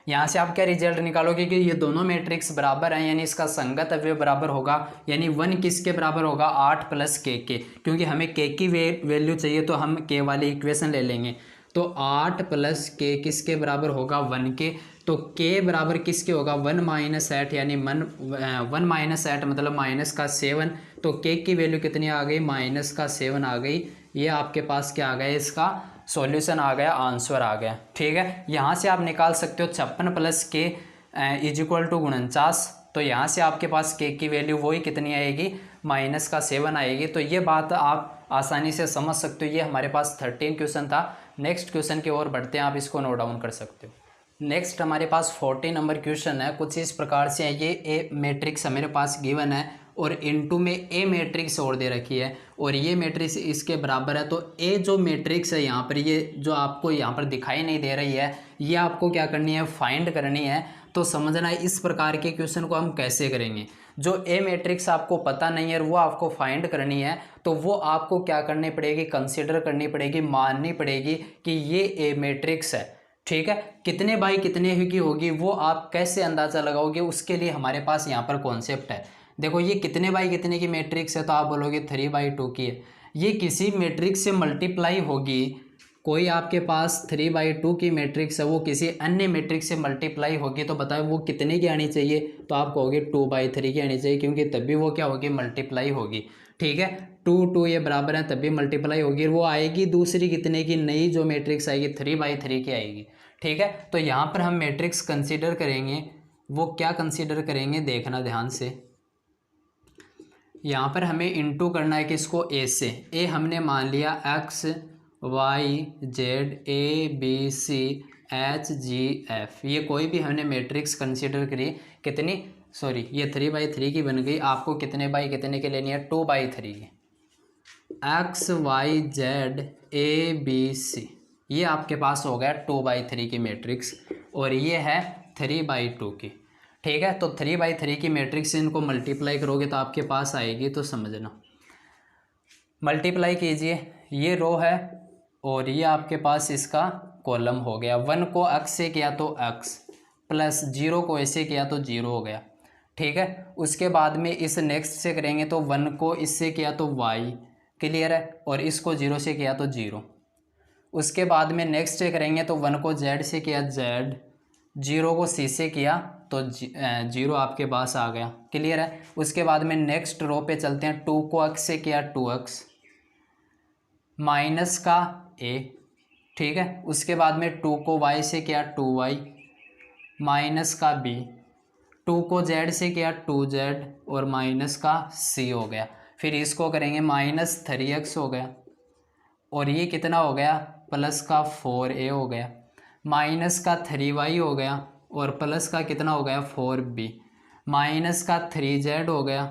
यहाँ से आप क्या रिजल्ट निकालोगे कि ये दोनों मैट्रिक्स बराबर हैं, यानी इसका संगत अवयव बराबर होगा। यानी 1 किसके बराबर होगा, 8 प्लस के, क्योंकि हमें के की वैल्यू चाहिए तो हम के वाली इक्वेशन ले लेंगे। तो 8 प्लस के किसके बराबर होगा, 1 के। तो के बराबर किसके होगा, 1 -8, यानी 1 -8 मतलब माइनस का 7। तो के की वैल्यू कितनी आ गई, -7 आ गई। ये आपके पास क्या आ गया, इसका सॉल्यूशन आ गया, आंसर आ गया। ठीक है, यहाँ से आप निकाल सकते हो 56 प्लस के इज इक्वल टू 49। तो यहाँ से आपके पास के की वैल्यू वही कितनी आएगी, -7 आएगी। तो ये बात आप आसानी से समझ सकते हो। ये हमारे पास 13 क्वेश्चन था। नेक्स्ट क्वेश्चन की ओर बढ़ते हैं, आप इसको नोट डाउन कर सकते हो। नेक्स्ट हमारे पास 40 नंबर क्वेश्चन है। कुछ इस प्रकार से है, ये ए मैट्रिक्स मेरे पास गिवन है और इनटू में ए मैट्रिक्स और दे रखी है और ये मैट्रिक्स इसके बराबर है। तो ए जो मैट्रिक्स है यहाँ पर, ये जो आपको यहाँ पर दिखाई नहीं दे रही है, ये आपको क्या करनी है, फाइंड करनी है। तो समझना है इस प्रकार के क्वेश्चन को हम कैसे करेंगे। जो ए मैट्रिक्स आपको पता नहीं है और वो आपको फाइंड करनी है, तो वो आपको क्या करनी पड़ेगी, कंसिडर करनी पड़ेगी, माननी पड़ेगी कि ये ए मैट्रिक्स है। ठीक है, कितने बाई कितने की होगी वो आप कैसे अंदाज़ा लगाओगे, उसके लिए हमारे पास यहाँ पर कॉन्सेप्ट है। देखो ये कितने बाई कितने की मैट्रिक्स है, तो आप बोलोगे 3/2 की है। ये किसी मैट्रिक्स से मल्टीप्लाई होगी, कोई आपके पास 3/2 की मैट्रिक्स है, वो किसी अन्य मैट्रिक्स से मल्टीप्लाई होगी, तो बताओ वो कितने की आनी चाहिए, तो आप कहोगे 2/3 की आनी चाहिए, क्योंकि तभी वो क्या होगी, मल्टीप्लाई होगी। ठीक है, 2 ये बराबर है तभी मल्टीप्लाई होगी। वो आएगी दूसरी कितने की, नई जो मैट्रिक्स आएगी 3/3 की आएगी। ठीक है, तो यहाँ पर हम मैट्रिक्स कंसीडर करेंगे, वो क्या कंसीडर करेंगे देखना ध्यान से। यहाँ पर हमें इनटू करना है किसको, ए से। ए हमने मान लिया x y z a b c h g f, ये कोई भी हमने मैट्रिक्स कंसीडर करी, कितनी, सॉरी ये 3/3 की बन गई। आपको कितने बाई कितने की लेनी है, 2/3 की। x y z a b c, ये आपके पास हो गया 2/3 की मैट्रिक्स और ये है 3/2 की। ठीक है, तो 3/3 की मैट्रिक्स से इनको मल्टीप्लाई करोगे तो आपके पास आएगी, तो समझना। मल्टीप्लाई कीजिए, ये रो है और ये आपके पास इसका कॉलम हो गया। 1 को x से किया तो x, प्लस 0 को ऐसे किया तो 0 हो गया। ठीक है, उसके बाद में इस नेक्स्ट से करेंगे तो 1 को इससे किया तो y, क्लियर है, और इसको 0 से किया तो 0। उसके बाद में नेक्स्ट से करेंगे तो 1 को z से किया z, 0 को c से किया तो 0 आपके पास आ गया। क्लियर है। उसके बाद में नेक्स्ट रो पे चलते हैं, 2 को x से किया 2x, माइनस का a। ठीक है, उसके बाद में 2 को y से किया 2y, माइनस का b, 2 को z से किया 2z और माइनस का c हो गया। फिर इसको करेंगे -3x हो गया और ये कितना हो गया, प्लस का 4a हो गया, माइनस का 3y हो गया और प्लस का कितना हो गया 4b, माइनस का 3z हो गया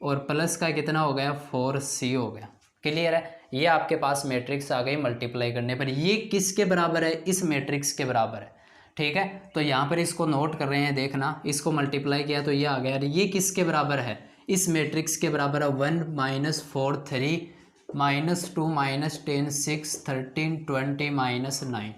और प्लस का कितना हो गया 4c हो गया। क्लियर है। ये आपके पास मैट्रिक्स आ गई मल्टीप्लाई करने पर। ये किसके बराबर है, इस मैट्रिक्स के बराबर है। ठीक है, तो यहाँ पर इसको नोट कर रहे हैं, देखना, इसको मल्टीप्लाई किया तो ये आ गया। ये किसके बराबर है, इस मैट्रिक्स के बराबर है। 1 -4 3 -2 -10 6 13 20 -9,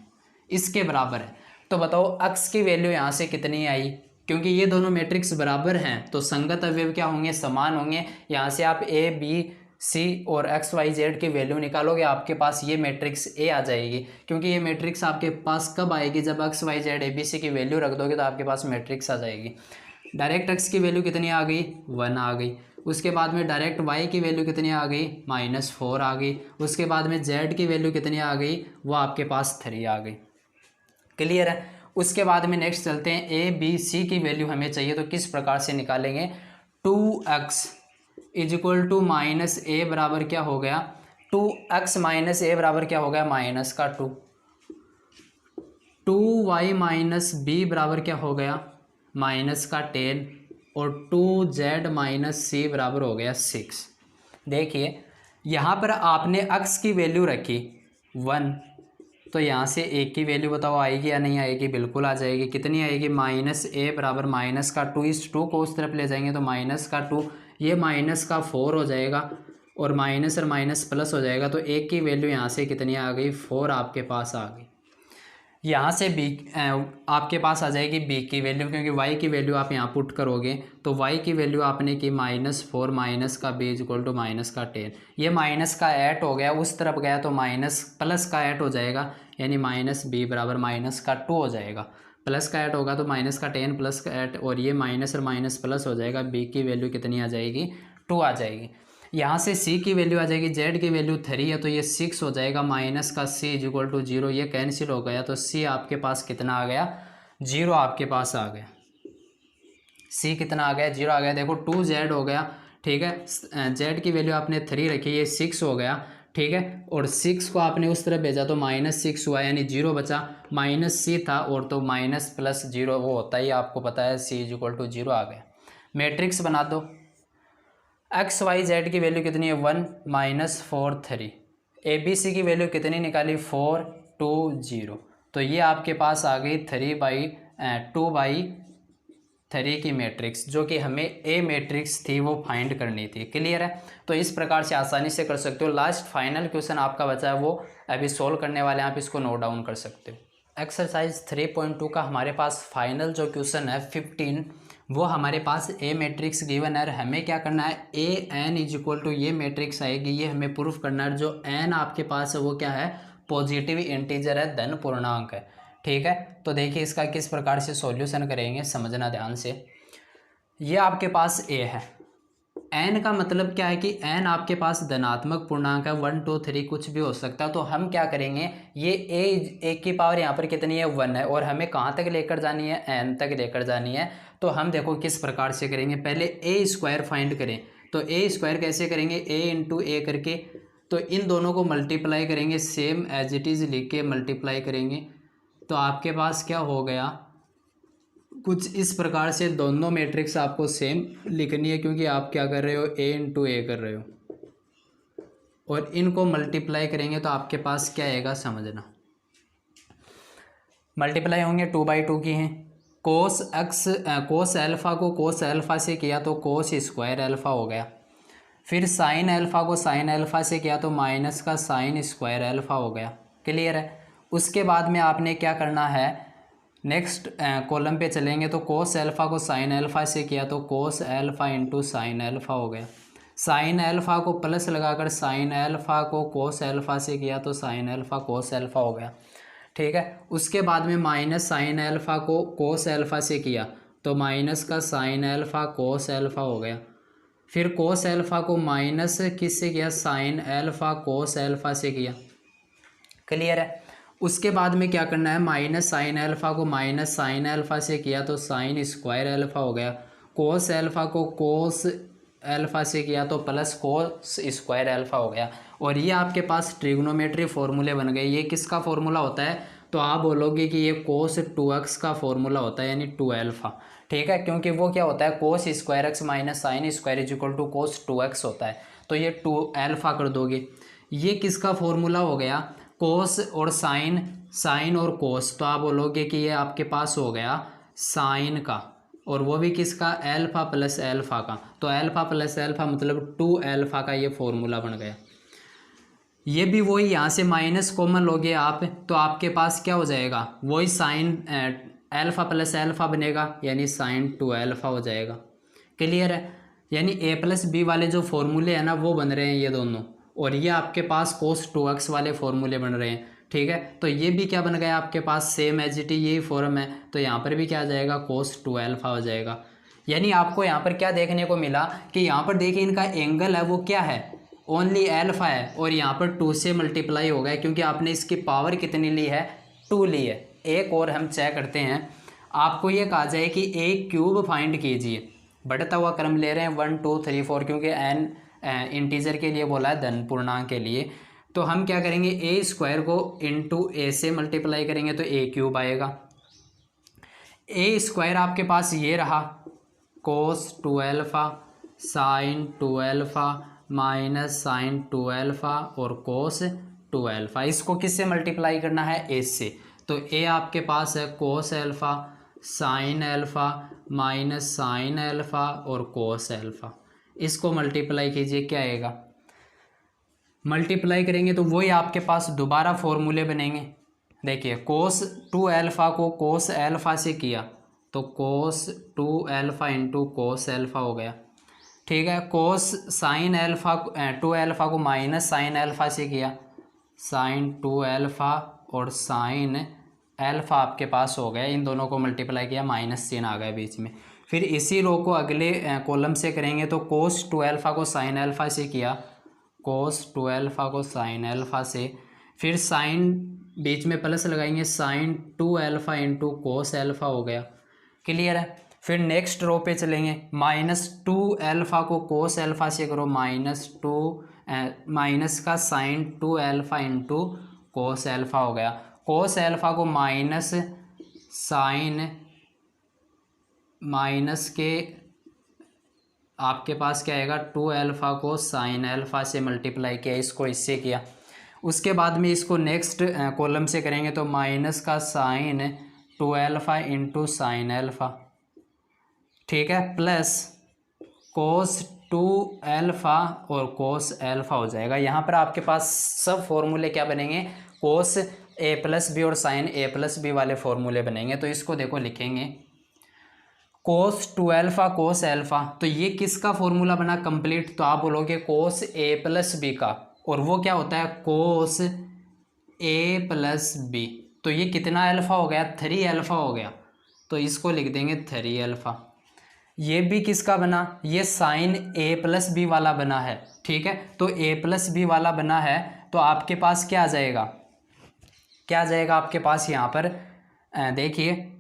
इसके बराबर है। तो बताओ x की वैल्यू यहाँ से कितनी आई, क्योंकि ये दोनों मैट्रिक्स बराबर हैं तो संगत अवयव क्या होंगे, समान होंगे। यहाँ से आप ए बी सी और एक्स वाई जेड की वैल्यू निकालोगे, आपके पास ये मैट्रिक्स ए आ जाएगी। क्योंकि ये मैट्रिक्स आपके पास कब आएगी, जब x y z a b c की वैल्यू रख दोगे तो आपके पास मैट्रिक्स आ जाएगी। डायरेक्ट एक्स की वैल्यू कितनी आ गई, 1 आ गई। उसके बाद में डायरेक्ट वाई की वैल्यू कितनी आ गई, -4 आ गई। उसके बाद में जेड की वैल्यू कितनी आ गई, वो आपके पास 3 आ गई। क्लियर है। उसके बाद में नेक्स्ट चलते हैं, ए बी सी की वैल्यू हमें चाहिए तो किस प्रकार से निकालेंगे। 2x इजिक्वल टू -a बराबर क्या हो गया, 2x माइनस ए बराबर क्या हो गया, -2। 2y माइनस बी बराबर क्या हो गया, -10। और 2z माइनस सी बराबर हो गया 6। देखिए यहाँ पर आपने x की वैल्यू रखी 1, तो यहाँ से a की वैल्यू बताओ आएगी या नहीं आएगी, बिल्कुल आ जाएगी। कितनी आएगी, -a बराबर -2। इस 2 को उस तरफ ले जाएंगे तो -2, ये -4 हो जाएगा और माइनस और माइनस प्लस हो जाएगा। तो a की वैल्यू यहाँ से कितनी आ गई, 4 आपके पास आ गई। यहाँ से b आपके पास आ जाएगी b की वैल्यू, क्योंकि y की वैल्यू आप यहाँ पुट करोगे तो y की वैल्यू आपने की -4 माइनस का b इक्वल टू -10। ये माइनस का 8 हो गया, उस तरफ गया तो माइनस प्लस का 8 हो जाएगा, यानी -b बराबर -2 हो जाएगा। प्लस का 8 होगा तो -10 प्लस का 8, और ये माइनस और माइनस प्लस हो जाएगा। b की वैल्यू कितनी आ जाएगी, 2 आ जाएगी। यहाँ से c की वैल्यू आ जाएगी, z की वैल्यू 3 है तो ये 6 हो जाएगा, माइनस का c इक्वल टू 0, ये कैंसिल हो गया तो c आपके पास कितना आ गया, 0 आपके पास आ गया। c कितना आ गया, 0 आ गया। देखो 2z हो गया, ठीक है। z की वैल्यू आपने 3 रखी, ये 6 हो गया, ठीक है। और 6 को आपने उस तरफ भेजा तो -6 हुआ, यानी 0 बचा। -c था और तो माइनस प्लस 0 वो होता ही आपको पता है, c इक्वल टू 0 आ गया। मैट्रिक्स बना दो। एक्स वाई जेड की वैल्यू कितनी है, 1 -4 3। ए बी सी की वैल्यू कितनी निकाली, 4 2 0। तो ये आपके पास आ गई 3/2/3 की मैट्रिक्स, जो कि हमें ए मैट्रिक्स थी वो फाइंड करनी थी। क्लियर है। तो इस प्रकार से आसानी से कर सकते हो। लास्ट फाइनल क्वेश्चन आपका बचा है, वो अभी सोल्व करने वाले हैं, आप इसको नोट डाउन कर सकते हो। एक्सरसाइज 3.2 का हमारे पास फाइनल जो क्वेश्चन है 15, वो हमारे पास ए मैट्रिक्स गिवन है। हमें क्या करना है, A N is equal to ये मैट्रिक्स आएगी, ये हमें प्रूफ करना है। जो एन आपके पास है वो क्या है, पॉजिटिव इंटीजर है, धन पूर्णांक है, ठीक है। तो देखिए इसका किस प्रकार से सॉल्यूशन करेंगे, समझना ध्यान से। ये आपके पास ए है, एन का मतलब क्या है कि एन आपके पास धनात्मक पूर्णांक है, 1 2 3 कुछ भी हो सकता है। तो हम क्या करेंगे, ये ए की पावर यहाँ पर कितनी है, 1 है, और हमें कहाँ तक लेकर जानी है, एन तक लेकर जानी है। तो हम देखो किस प्रकार से करेंगे, पहले ए स्क्वायर फाइंड करें। तो ए स्क्वायर कैसे करेंगे, ए इंटू ए करके, तो इन दोनों को मल्टीप्लाई करेंगे, सेम एज इट इज़ लिख के मल्टीप्लाई करेंगे। तो आपके पास क्या हो गया, कुछ इस प्रकार से दोनों मैट्रिक्स आपको सेम लिखनी है, क्योंकि आप क्या कर रहे हो, ए इंटू ए कर रहे हो, और इनको मल्टीप्लाई करेंगे तो आपके पास क्या आएगा, समझना। मल्टीप्लाई होंगे 2/2 की हैं। कोस एल्फ़ा को कोस एल्फ़ा से किया तो कोस स्क्वायर एल्फ़ा हो गया। फिर साइन एल्फ़ा को साइन एल्फ़ा से किया तो माइनस का साइन स्क्वायर एल्फ़ा हो गया। क्लियर है। उसके बाद में आपने क्या करना है, नेक्स्ट कॉलम पे चलेंगे तो कोस एल्फ़ा को साइन एल्फ़ा से किया तो कोस एल्फ़ा इंटू साइन एल्फ़ा हो गया। साइन एल्फ़ा को प्लस लगाकर साइन एल्फ़ा को कोस एल्फ़ा से किया तो साइन एल्फ़ा कोस एल्फ़ा हो गया, ठीक है। उसके बाद में माइनस साइन एल्फ़ा को कोस एल्फ़ा से किया तो माइनस का साइन एल्फ़ा कोस एल्फ़ा हो गया। फिर कोस एल्फ़ा को माइनस किससे किया, साइन एल्फ़ा कोस एल्फ़ा से किया। क्लियर है। उसके बाद में क्या करना है, माइनस साइन एल्फ़ा को माइनस साइन एल्फ़ा से किया तो साइन स्क्वायर एल्फ़ा हो गया। कोस एल्फ़ा को कोस एल्फ़ा से किया तो प्लस कोस स्क्वायर एल्फ़ा हो गया। और ये आपके पास ट्रिग्नोमेट्री फॉर्मूले बन गए। ये किसका फॉर्मूला होता है, तो आप बोलोगे कि ये कोस 2x का फॉर्मूला होता है, यानी 2 अल्फ़ा, ठीक है। क्योंकि वो क्या होता है, cos square x minus sine square is equal to cos 2x होता है। तो ये 2 अल्फ़ा कर दोगे। ये किसका फॉर्मूला हो गया, कोस और साइन और कोस। तो आप बोलोगे कि ये आपके पास हो गया साइन का, और वो भी किसका, एल्फ़ा प्लस एल्फ़ा का। तो एल्फ़ा प्लस एल्फ़ा मतलब 2 अल्फ़ा का ये फॉर्मूला बन गया। ये भी वही, यहाँ से माइनस कॉमन लोगे आप तो आपके पास क्या हो जाएगा, वही साइन अल्फ़ा प्लस अल्फ़ा बनेगा यानी साइन 2 अल्फ़ा हो जाएगा। क्लियर है? यानी ए प्लस बी वाले जो फॉर्मूले हैं ना वो बन रहे हैं ये दोनों, और ये आपके पास कोस 2x वाले फॉर्मूले बन रहे हैं। ठीक है, तो ये भी क्या बन गया आपके पास, सेम एज इट यही फॉर्म है, तो यहाँ पर भी क्या आ जाएगा, कोस 2 अल्फ़ा हो जाएगा। यानी आपको यहाँ पर क्या देखने को मिला कि यहाँ पर देखिए इनका एंगल है वो क्या है, ओनली अल्फ़ा है, और यहाँ पर 2 से मल्टीप्लाई हो गया क्योंकि आपने इसकी पावर कितनी ली है, 2 ली है। एक और हम चेक करते हैं, आपको ये कहा जाए कि ए क्यूब फाइंड कीजिए, बढ़ता हुआ क्रम ले रहे हैं 1 2 3 4 क्योंकि एन इंटीजर के लिए बोला है, धन पूर्णांक के लिए। तो हम क्या करेंगे, ए स्क्वायर को इंटू ए से मल्टीप्लाई करेंगे तो ए क्यूब आएगा। ए स्क्वायर आपके पास ये रहा, cos 2 alpha sine 2 alpha minus sine 2 alpha और कोस 2 अल्फ़ा। इसको किससे मल्टीप्लाई करना है, ए से, तो ए आपके पास है cos alpha sine alpha minus sine alpha और कोस अल्फ़ा। इसको मल्टीप्लाई कीजिए, क्या आएगा, मल्टीप्लाई करेंगे तो वही आपके पास दोबारा फॉर्मूले बनेंगे। देखिए कोस 2 अल्फ़ा को कोस अल्फ़ा से किया तो cos 2 alpha into cos alpha हो गया। ठीक है, कोस साइन अल्फ़ा 2 अल्फ़ा को माइनस साइन अल्फ़ा से किया, साइन 2 अल्फ़ा और साइन अल्फ़ा आपके पास हो गया, इन दोनों को मल्टीप्लाई किया, माइनस चिन्ह आ गया बीच में। फिर इसी रो को अगले कॉलम से करेंगे तो कोस 2 अल्फ़ा को साइन अल्फ़ा से किया, कोस 2 अल्फ़ा को साइन अल्फ़ा से, फिर साइन बीच में प्लस लगाएंगे, sine 2 alpha into cos alpha हो गया। क्लियर है? फिर नेक्स्ट रो पे चलेंगे, माइनस 2 अल्फ़ा को कोस अल्फ़ा से करो, माइनस का sine 2 alpha into cos alpha हो गया। कोस अल्फ़ा को माइनस साइन माइनस के आपके पास क्या आएगा, 2 अल्फ़ा को साइन अल्फ़ा से मल्टीप्लाई किया, इसको इससे किया। उसके बाद में इसको नेक्स्ट कॉलम से करेंगे तो माइनस का sine 2 alpha into sine alpha, ठीक है, प्लस कोस 2 अल्फ़ा और कोस अल्फ़ा हो जाएगा। यहाँ पर आपके पास सब फॉर्मूले क्या बनेंगे, कोस ए प्लस बी और साइन ए प्लस बी वाले फॉर्मूले बनेंगे। तो इसको देखो लिखेंगे, कोस 2 अल्फ़ा कोस अल्फ़ा, तो ये किसका फॉर्मूला बना कंप्लीट, तो आप बोलोगे कोस ए प्लस बी का, और वो क्या होता है, कोस ए प्लस बी। तो ये कितना अल्फ़ा हो गया, 3 अल्फ़ा हो गया, तो इसको लिख देंगे 3 अल्फ़ा। ये भी किसका बना, ये साइन ए प्लस बी वाला बना है। ठीक है, तो ए प्लस बी वाला बना है, तो आपके पास क्या आ जाएगा, क्या आ जाएगा आपके पास यहाँ पर देखिए,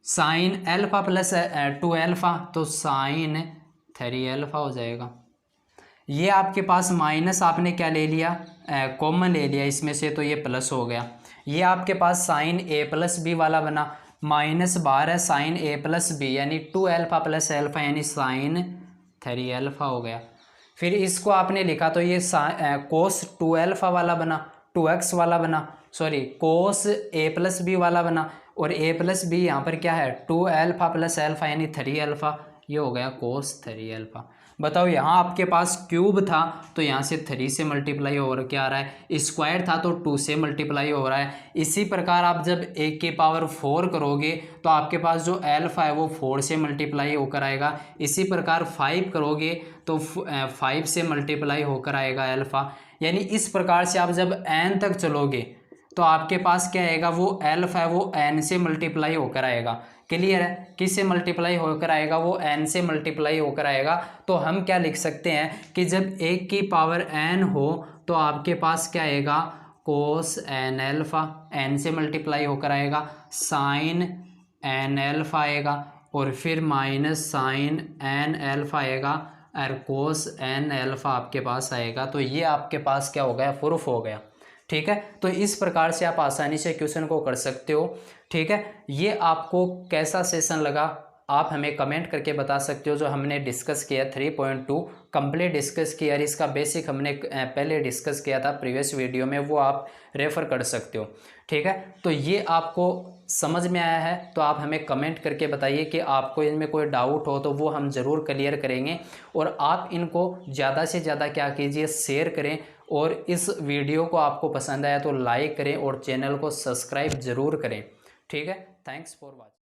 साइन अल्फ़ा प्लस 2 अल्फ़ा, तो साइन 3 अल्फ़ा हो जाएगा। ये आपके पास माइनस आपने क्या ले लिया, कॉमन ले लिया इसमें से, तो ये प्लस हो गया। ये आपके पास साइन ए प्लस बी वाला बना, माइनस बाहर है, साइन ए प्लस बी यानी 2 अल्फ़ा प्लस अल्फ़ा यानी साइन 3 अल्फ़ा हो गया। फिर इसको आपने लिखा तो ये कोस 2 अल्फ़ा वाला बना, 2x वाला बना, सॉरी कोस ए प्लस बी वाला बना, और ए प्लस बी यहाँ पर क्या है, 2 अल्फ़ा प्लस अल्फ़ा यानी 3 अल्फ़ा, ये हो गया कोस 3 अल्फ़ा। बताओ, यहाँ आपके पास क्यूब था तो यहाँ से 3 से मल्टीप्लाई हो रहा, क्या आ रहा है, स्क्वायर था तो 2 से मल्टीप्लाई हो रहा है। इसी प्रकार आप जब a की पावर 4 करोगे तो आपके पास जो अल्फ़ा है वो 4 से मल्टीप्लाई होकर आएगा। इसी प्रकार 5 करोगे तो 5 से मल्टीप्लाई होकर आएगा अल्फ़ा। यानी इस प्रकार से आप जब n तक चलोगे तो आपके पास क्या आएगा, वो अल्फ़ा है वो n से मल्टीप्लाई होकर आएगा। क्लियर है, किससे मल्टीप्लाई होकर आएगा, वो n से मल्टीप्लाई होकर आएगा। तो हम क्या लिख सकते हैं कि जब 1 की पावर n हो तो आपके पास क्या आएगा, कोस n अल्फ़ा, n से मल्टीप्लाई होकर आएगा, साइन n अल्फ़ा आएगा, और फिर माइनस साइन n अल्फ़ा आएगा, और कोस n अल्फ़ा आपके पास आएगा। तो ये आपके पास क्या हो गया, प्रूफ हो गया। ठीक है, तो इस प्रकार से आप आसानी से क्वेश्चन को कर सकते हो। ठीक है, ये आपको कैसा सेशन लगा आप हमें कमेंट करके बता सकते हो। जो हमने डिस्कस किया 3.2 कंप्लीट डिस्कस किया, और इसका बेसिक हमने पहले डिस्कस किया था प्रीवियस वीडियो में, वो आप रेफ़र कर सकते हो। ठीक है, तो ये आपको समझ में आया है तो आप हमें कमेंट करके बताइए कि आपको इनमें कोई डाउट हो तो वो हम ज़रूर क्लियर करेंगे। और आप इनको ज़्यादा से ज़्यादा क्या कीजिए, शेयर करें, और इस वीडियो को आपको पसंद आया तो लाइक करें और चैनल को सब्सक्राइब ज़रूर करें। ठीक है, थैंक्स फॉर वॉचिंग।